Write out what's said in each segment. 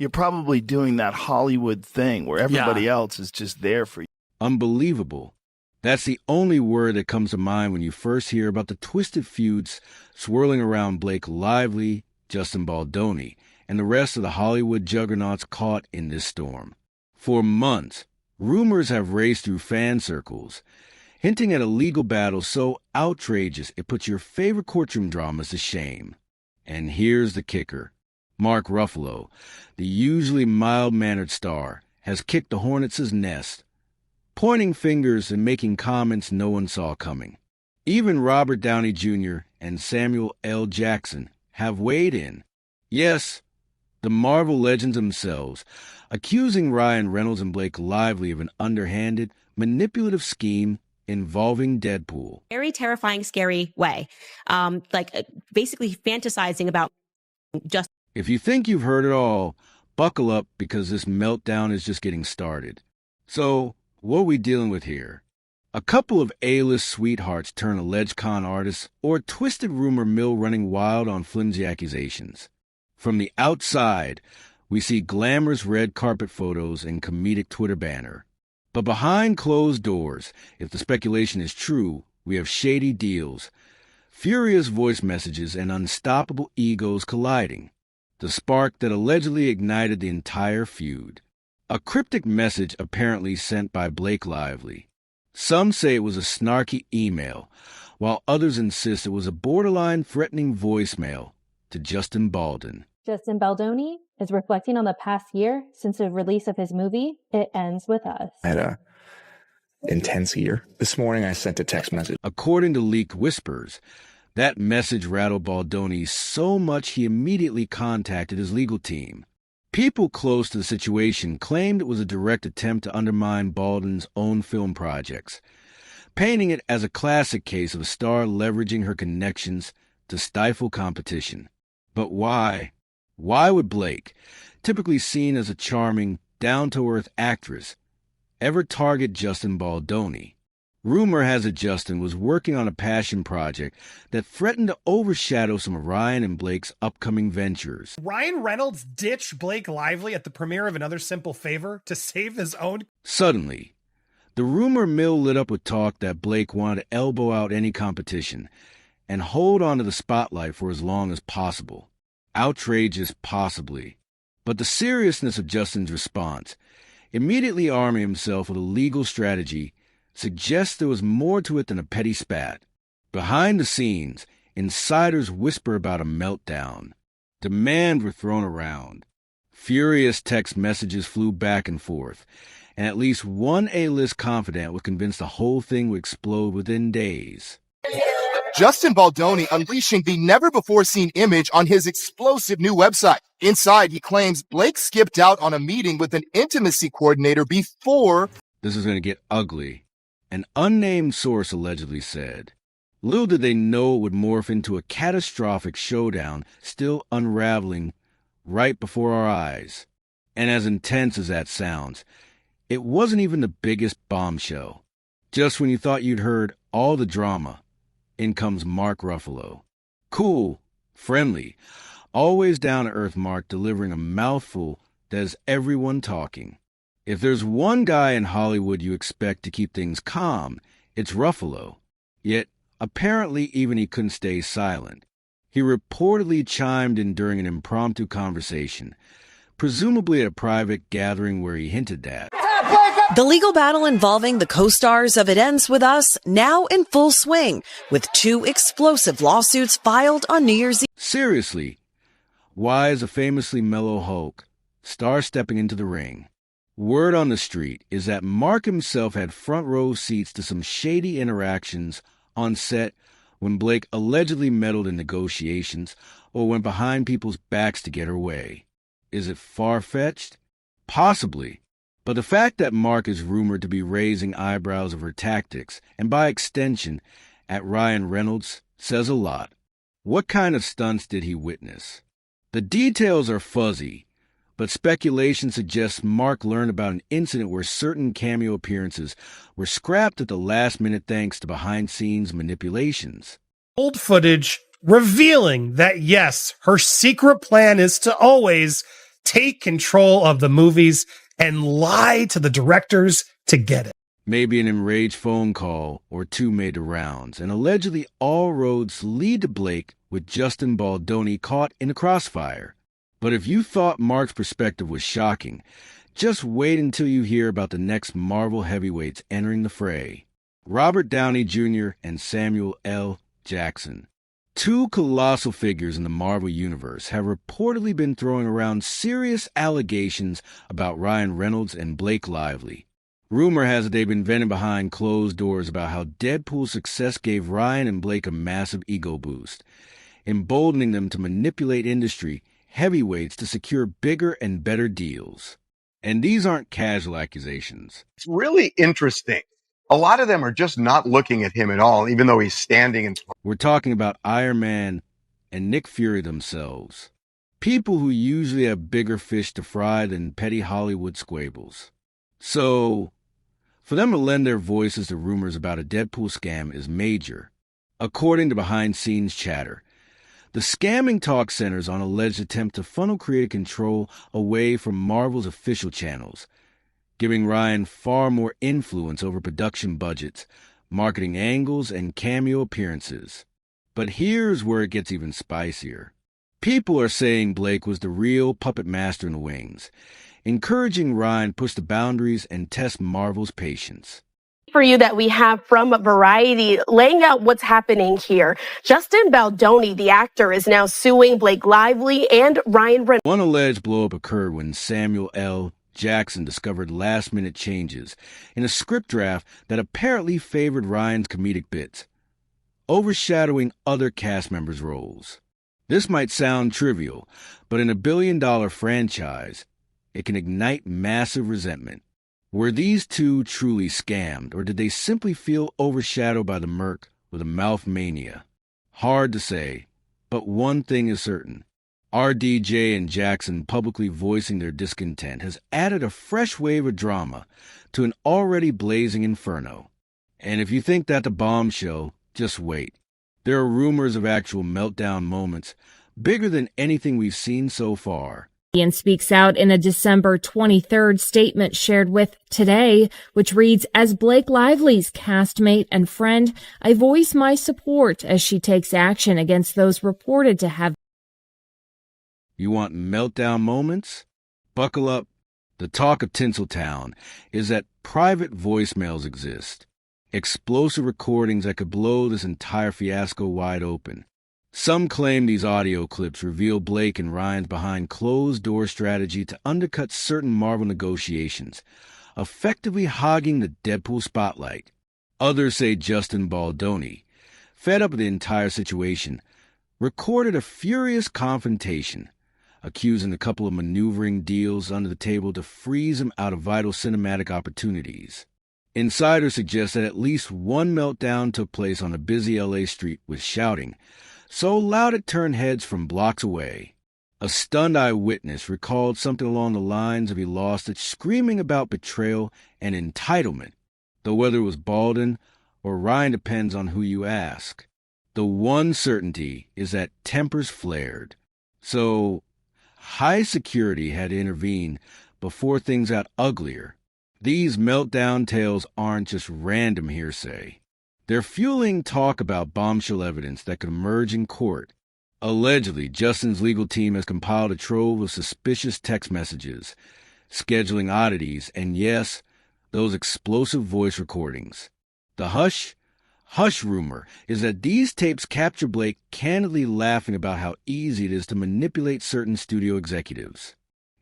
you're probably doing that Hollywood thing where everybody else is just there for you. Unbelievable. That's the only word that comes to mind when you first hear about the twisted feuds swirling around Blake Lively, Justin Baldoni, and the rest of the Hollywood juggernauts caught in this storm. For months, rumors have raced through fan circles, hinting at a legal battle so outrageous it puts your favorite courtroom dramas to shame. And here's the kicker. Mark Ruffalo, the usually mild-mannered star, has kicked the hornets' nest, pointing fingers and making comments no one saw coming. Even Robert Downey Jr. and Samuel L. Jackson have weighed in. Yes, the Marvel legends themselves, accusing Ryan Reynolds and Blake Lively of an underhanded, manipulative scheme involving Deadpool. Very terrifying, scary way. Basically fantasizing about just... If you think you've heard it all, buckle up because this meltdown is just getting started. So, what are we dealing with here? A couple of A-list sweethearts turn alleged con artists, or a twisted rumor mill running wild on flimsy accusations. From the outside, we see glamorous red carpet photos and comedic Twitter banner. But behind closed doors, if the speculation is true, we have shady deals, furious voice messages, and unstoppable egos colliding. The spark that allegedly ignited the entire feud. A cryptic message apparently sent by Blake Lively. Some say it was a snarky email, while others insist it was a borderline threatening voicemail to Justin Baldoni. Justin Baldoni is reflecting on the past year since the release of his movie, It Ends With Us. I had an intense year. This morning I sent a text message. According to leaked whispers, that message rattled Baldoni so much he immediately contacted his legal team. People close to the situation claimed it was a direct attempt to undermine Baldwin's own film projects, painting it as a classic case of a star leveraging her connections to stifle competition. But why? Why would Blake, typically seen as a charming, down-to-earth actress, ever target Justin Baldoni? Rumor has it Justin was working on a passion project that threatened to overshadow some of Ryan and Blake's upcoming ventures. Ryan Reynolds ditched Blake Lively at the premiere of Another Simple Favor to save his own... Suddenly, the rumor mill lit up with talk that Blake wanted to elbow out any competition and hold on to the spotlight for as long as possible. Outrageous, possibly. But the seriousness of Justin's response, immediately arming himself with a legal strategy, suggests there was more to it than a petty spat. Behind the scenes, insiders whisper about a meltdown. Demands were thrown around. Furious text messages flew back and forth, and at least one A-list confidant was convinced the whole thing would explode within days. Justin Baldoni unleashing the never-before-seen image on his explosive new website. Inside, he claims Blake skipped out on a meeting with an intimacy coordinator before... This is going to get ugly. An unnamed source allegedly said. Little did they know it would morph into a catastrophic showdown still unraveling right before our eyes. And as intense as that sounds, it wasn't even the biggest bombshell. Just when you thought you'd heard all the drama, in comes Mark Ruffalo. Cool, friendly, always down-to-earth Mark delivering a mouthful that has everyone talking. If there's one guy in Hollywood you expect to keep things calm, it's Ruffalo. Yet, apparently even he couldn't stay silent. He reportedly chimed in during an impromptu conversation, presumably at a private gathering where he hinted that the legal battle involving the co-stars of It Ends With Us now in full swing, with 2 explosive lawsuits filed on New Year's Eve. Seriously, why is a famously mellow Hulk star stepping into the ring? Word on the street is that Mark himself had front row seats to some shady interactions on set when Blake allegedly meddled in negotiations or went behind people's backs to get her way. Is it far-fetched? Possibly. But the fact that Mark is rumored to be raising eyebrows of her tactics, and by extension, at Ryan Reynolds, says a lot. What kind of stunts did he witness? The details are fuzzy, but speculation suggests Mark learned about an incident where certain cameo appearances were scrapped at the last minute thanks to behind-scenes manipulations. Old footage revealing that, yes, her secret plan is to always take control of the movies and lie to the directors to get it. Maybe an enraged phone call or two made the rounds, and allegedly all roads lead to Blake with Justin Baldoni caught in a crossfire. But if you thought Mark's perspective was shocking, just wait until you hear about the next Marvel heavyweights entering the fray. Robert Downey Jr. and Samuel L. Jackson. Two colossal figures in the Marvel Universe have reportedly been throwing around serious allegations about Ryan Reynolds and Blake Lively. Rumor has it they've been venting behind closed doors about how Deadpool's success gave Ryan and Blake a massive ego boost, emboldening them to manipulate industry heavyweights to secure bigger and better deals. And these aren't casual accusations. It's really interesting. A lot of them are just not looking at him at all, even though he's standing in. We're talking about Iron Man and Nick Fury themselves. People who usually have bigger fish to fry than petty Hollywood squabbles. So, for them to lend their voices to rumors about a Deadpool scam is major. According to behind-scenes chatter, the scamming talk centers on alleged attempt to funnel creative control away from Marvel's official channels, giving Ryan far more influence over production budgets, marketing angles, and cameo appearances. But here's where it gets even spicier. People are saying Blake was the real puppet master in the wings, encouraging Ryan to push the boundaries and test Marvel's patience. For you that we have from Variety, laying out what's happening here. Justin Baldoni, the actor, is now suing Blake Lively and Ryan Reynolds. One alleged blow-up occurred when Samuel L. Jackson discovered last-minute changes in a script draft that apparently favored Ryan's comedic bits, overshadowing other cast members' roles. This might sound trivial, but in a billion-dollar franchise, it can ignite massive resentment. Were these two truly scammed, or did they simply feel overshadowed by the murk with a mouth mania? Hard to say, but one thing is certain. RDJ and Jackson publicly voicing their discontent has added a fresh wave of drama to an already blazing inferno. And if you think that's a bombshell, just wait. There are rumors of actual meltdown moments, bigger than anything we've seen so far. And speaks out in a December 23rd statement shared with Today, which reads, "As Blake Lively's castmate and friend, I voice my support as she takes action against those reported to have." You want meltdown moments? Buckle up. The talk of Tinseltown is that private voicemails exist. Explosive recordings that could blow this entire fiasco wide open. Some claim these audio clips reveal Blake and Ryan's behind-closed-door strategy to undercut certain Marvel negotiations, effectively hogging the Deadpool spotlight. Others say Justin Baldoni, fed up with the entire situation, recorded a furious confrontation, accusing a couple of maneuvering deals under the table to freeze him out of vital cinematic opportunities. Insiders suggest that at least one meltdown took place on a busy LA street with shouting, so loud it turned heads from blocks away. A stunned eyewitness recalled something along the lines of he lost it screaming about betrayal and entitlement, though whether it was Baldwin or Ryan depends on who you ask. The one certainty is that tempers flared, so high security had to intervene before things got uglier. These meltdown tales aren't just random hearsay. They're fueling talk about bombshell evidence that could emerge in court. Allegedly, Justin's legal team has compiled a trove of suspicious text messages, scheduling oddities, and yes, those explosive voice recordings. The hush rumor is that these tapes capture Blake candidly laughing about how easy it is to manipulate certain studio executives.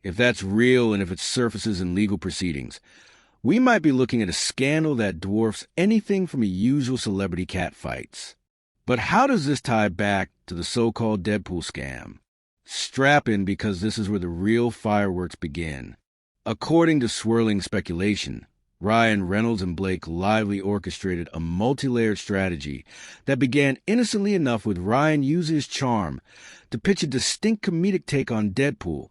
If that's real and if it surfaces in legal proceedings, we might be looking at a scandal that dwarfs anything from the usual celebrity catfights. But how does this tie back to the so-called Deadpool scam? Strap in, because this is where the real fireworks begin. According to swirling speculation, Ryan Reynolds and Blake Lively orchestrated a multi-layered strategy that began innocently enough with Ryan using his charm to pitch a distinct comedic take on Deadpool,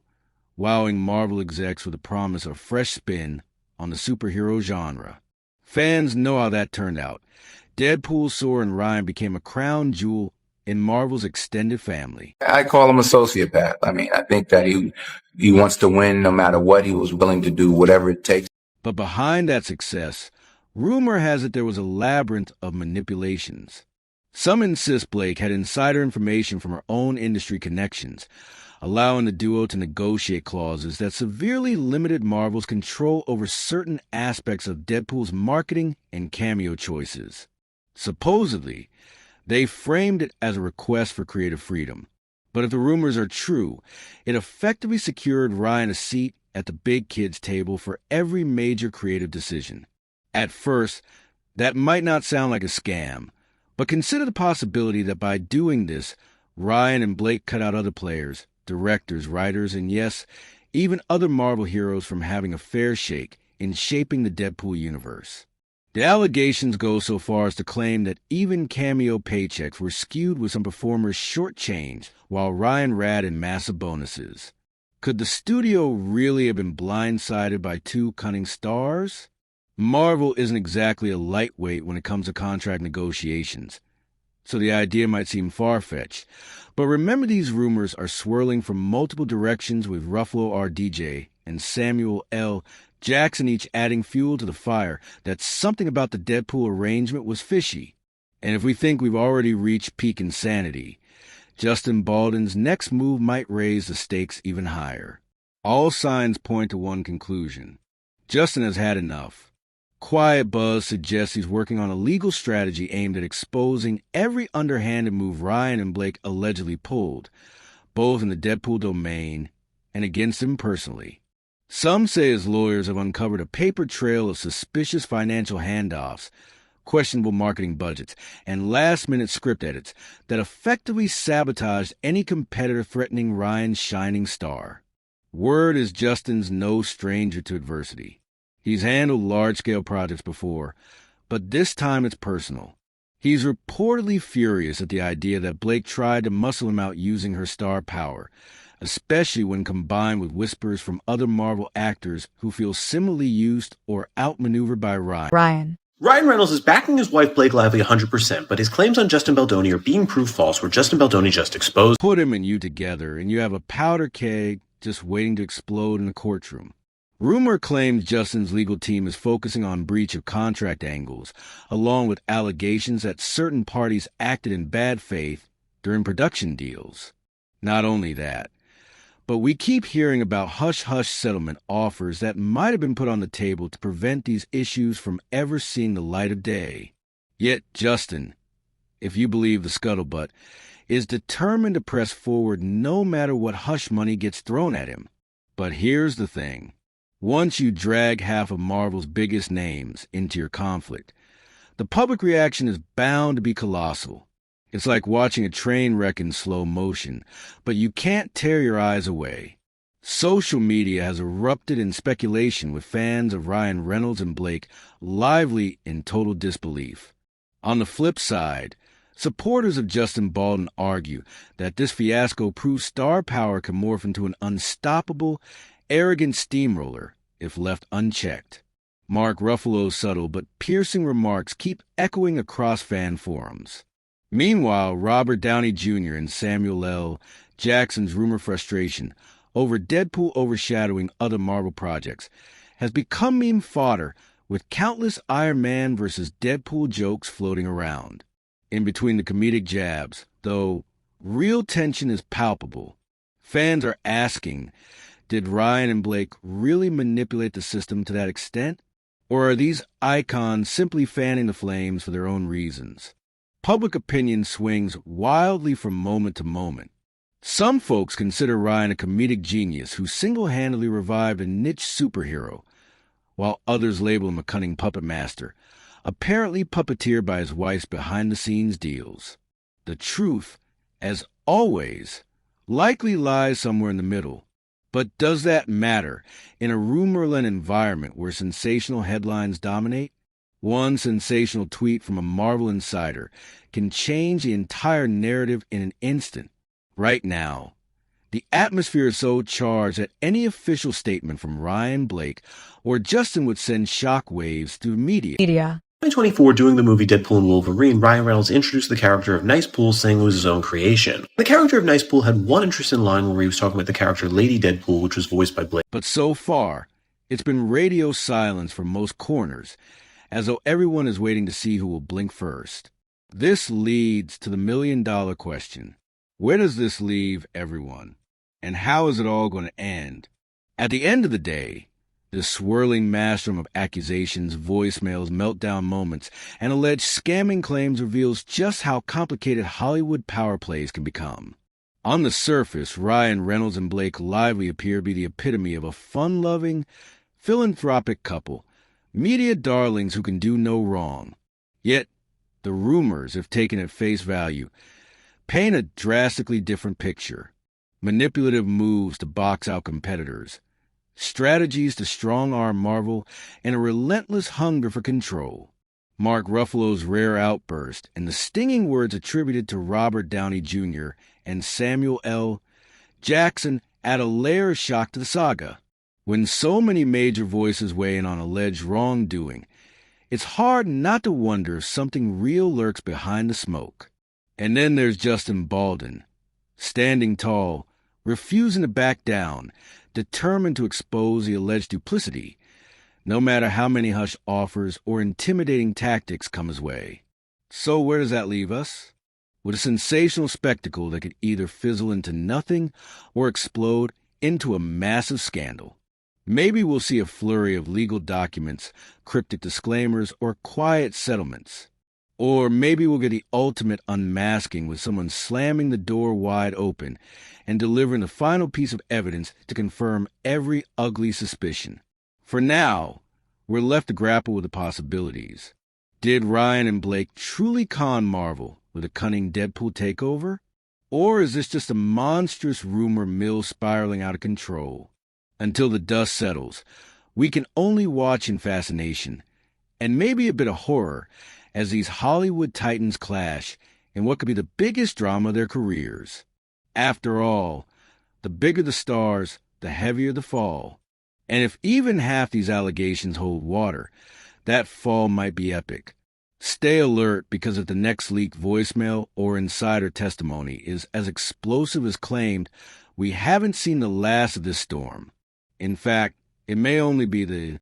wowing Marvel execs with the promise of a fresh spin on the superhero genre. Fans know how that turned out. Deadpool, Soar, and Ryan became a crown jewel in Marvel's extended family. I call him a sociopath. I mean, I think that he wants to win no matter what. He was willing to do whatever it takes. But behind that success, rumor has it there was a labyrinth of manipulations. Some insist Blake had insider information from her own industry connections, allowing the duo to negotiate clauses that severely limited Marvel's control over certain aspects of Deadpool's marketing and cameo choices. Supposedly, they framed it as a request for creative freedom. But if the rumors are true, it effectively secured Ryan a seat at the big kids table for every major creative decision. At first, that might not sound like a scam, but consider the possibility that by doing this, Ryan and Blake cut out other players, directors, writers, and yes, even other Marvel heroes from having a fair shake in shaping the Deadpool universe. The allegations go so far as to claim that even cameo paychecks were skewed with some performers shortchanged, while Ryan ratted massive bonuses. Could the studio really have been blindsided by two cunning stars? Marvel isn't exactly a lightweight when it comes to contract negotiations, so the idea might seem far-fetched. But remember, these rumors are swirling from multiple directions, with Ruffalo RDJ and Samuel L. Jackson each adding fuel to the fire that something about the Deadpool arrangement was fishy. And if we think we've already reached peak insanity, Justin Baldwin's next move might raise the stakes even higher. All signs point to one conclusion. Justin has had enough. Quiet buzz suggests he's working on a legal strategy aimed at exposing every underhanded move Ryan and Blake allegedly pulled, both in the Deadpool domain and against him personally. Some say his lawyers have uncovered a paper trail of suspicious financial handoffs, questionable marketing budgets, and last-minute script edits that effectively sabotaged any competitor threatening Ryan's shining star. Word is Justin's no stranger to adversity. He's handled large-scale projects before, but this time it's personal. He's reportedly furious at the idea that Blake tried to muscle him out using her star power, especially when combined with whispers from other Marvel actors who feel similarly used or outmaneuvered by Ryan. Ryan Reynolds is backing his wife Blake Lively 100%, but his claims on Justin Baldoni are being proved false, where Justin Baldoni just exposed. Put him and you together, and you have a powder keg just waiting to explode in the courtroom. Rumor claims Justin's legal team is focusing on breach of contract angles, along with allegations that certain parties acted in bad faith during production deals. Not only that, but we keep hearing about hush-hush settlement offers that might have been put on the table to prevent these issues from ever seeing the light of day. Yet Justin, if you believe the scuttlebutt, is determined to press forward no matter what hush money gets thrown at him. But here's the thing. Once you drag half of Marvel's biggest names into your conflict, the public reaction is bound to be colossal. It's like watching a train wreck in slow motion, but you can't tear your eyes away. Social media has erupted in speculation, with fans of Ryan Reynolds and Blake lively in total disbelief. On the flip side, supporters of Justin Baldwin argue that this fiasco proves star power can morph into an unstoppable, arrogant steamroller if left unchecked. Mark Ruffalo's subtle but piercing remarks keep echoing across fan forums. Meanwhile, Robert Downey Jr. and Samuel L. Jackson's rumor frustration over Deadpool overshadowing other Marvel projects has become meme fodder, with countless Iron Man vs. Deadpool jokes floating around. In between the comedic jabs, though, real tension is palpable. Fans are asking, did Ryan and Blake really manipulate the system to that extent? Or are these icons simply fanning the flames for their own reasons? Public opinion swings wildly from moment to moment. Some folks consider Ryan a comedic genius who single-handedly revived a niche superhero, while others label him a cunning puppet master, apparently puppeteered by his wife's behind-the-scenes deals. The truth, as always, likely lies somewhere in the middle. But does that matter in a rumor-led environment where sensational headlines dominate? One sensational tweet from a Marvel insider can change the entire narrative in an instant. Right now, the atmosphere is so charged that any official statement from Ryan, Blake, or Justin would send shockwaves through media. 2024, doing the movie Deadpool and Wolverine, Ryan Reynolds introduced the character of Nice Pool, saying it was his own creation. The character of Nice Pool had one interesting line where he was talking about the character Lady Deadpool, which was voiced by Blake. But so far, it's been radio silence from most corners, as though everyone is waiting to see who will blink first. This leads to the million-dollar question. Where does this leave everyone? And how is it all going to end? At the end of the day, this swirling maelstrom of accusations, voicemails, meltdown moments, and alleged scamming claims reveals just how complicated Hollywood power plays can become. On the surface, Ryan Reynolds and Blake Lively appear to be the epitome of a fun-loving, philanthropic couple, media darlings who can do no wrong. Yet, the rumors, if taken at face value, paint a drastically different picture. Manipulative moves to box out competitors, strategies to strong-arm Marvel, and a relentless hunger for control. Mark Ruffalo's rare outburst and the stinging words attributed to Robert Downey Jr. and Samuel L. Jackson add a layer of shock to the saga. When so many major voices weigh in on alleged wrongdoing, it's hard not to wonder if something real lurks behind the smoke. And then there's Justin Baldwin, standing tall, refusing to back down, determined to expose the alleged duplicity, no matter how many hush offers or intimidating tactics come his way. So where does that leave us? With a sensational spectacle that could either fizzle into nothing or explode into a massive scandal. Maybe we'll see a flurry of legal documents, cryptic disclaimers, or quiet settlements. Or maybe we'll get the ultimate unmasking with someone slamming the door wide open and delivering the final piece of evidence to confirm every ugly suspicion. For now, we're left to grapple with the possibilities. Did Ryan and Blake truly con Marvel with a cunning Deadpool takeover? Or is this just a monstrous rumor mill spiraling out of control? Until the dust settles, we can only watch in fascination, and maybe a bit of horror, as these Hollywood titans clash in what could be the biggest drama of their careers. After all, the bigger the stars, the heavier the fall. And if even half these allegations hold water, that fall might be epic. Stay alert, because if the next leaked voicemail or insider testimony is as explosive as claimed, we haven't seen the last of this storm. In fact, it may only be the